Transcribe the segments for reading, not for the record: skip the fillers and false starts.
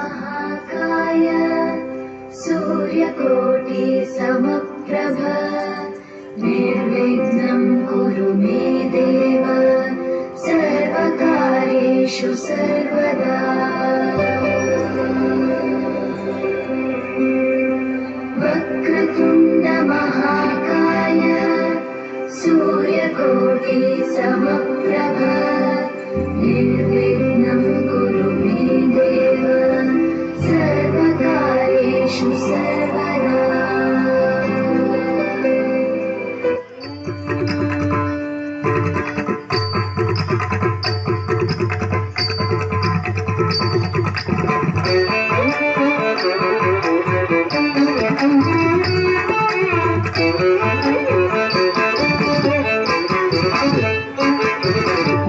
महाकाय सूर्यकोटि समप्रभ निर्विघ्नं कुरु मे देव सर्वकार्येषु सर्वदा। वक्रतुण्ड महाकाय सूर्यकोटि समप्रभ निर्विघ्नं कुरु मे देव सर्वकार्येषु सर्वदा।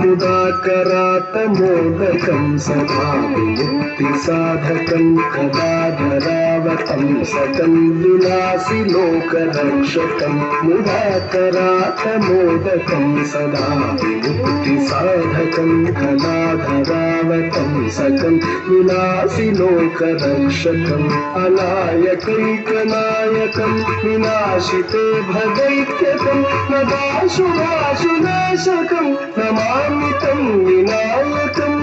मुदाकरातमोदकं सदा विमुक्तिसाधकं कदाधरावतं सकं विलासि लोकरक्षकं। मुदाकरातमोदकं सदा विमुक्तिसाधकं कदाधरावतं सकं विलासि लोकरक्षकम्। अनायकैकनायकं विनाशिते भदैत्यकं नदाशुभाशुनाशकं नमामि तं विनायकम्।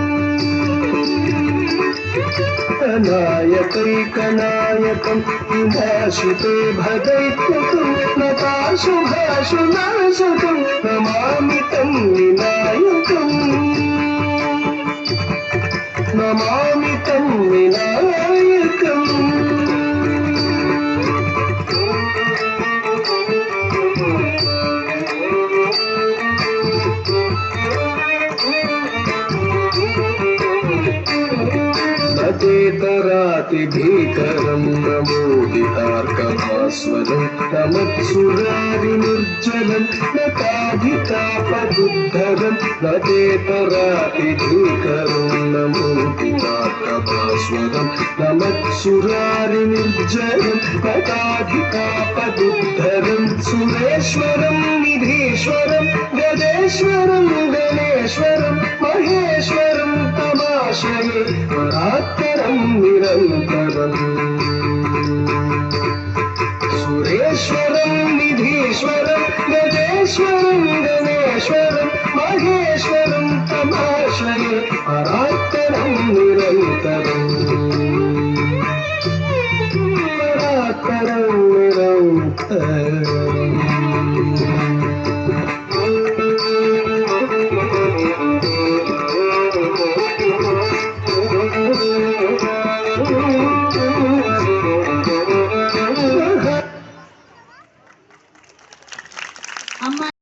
अनायकैकनायकं विनाशिते भदैत्यकं नदाशुभाशुनाशकं नमामि तं विनायकम्। नमामि तं विनायकम्। नतेतरातिभीकरं नमोदितार्कभास्वरं नमत्सुरारिनिर्जलं नताधितापदुद्धरं। नतेतरातिभीकरं नमोदितार्कभास्वरं नमत्सुरारिनिर्जलं नताधितापदुद्धरं। सुरेश्वरं निधीश्वरं गजेश्वरं गणेश्वरं महेश्वरं तमाश्रये परात्परं निरन्तरम्। सुरेश्वरं निधीश्वरं गजेश्वरं गणेश्वरं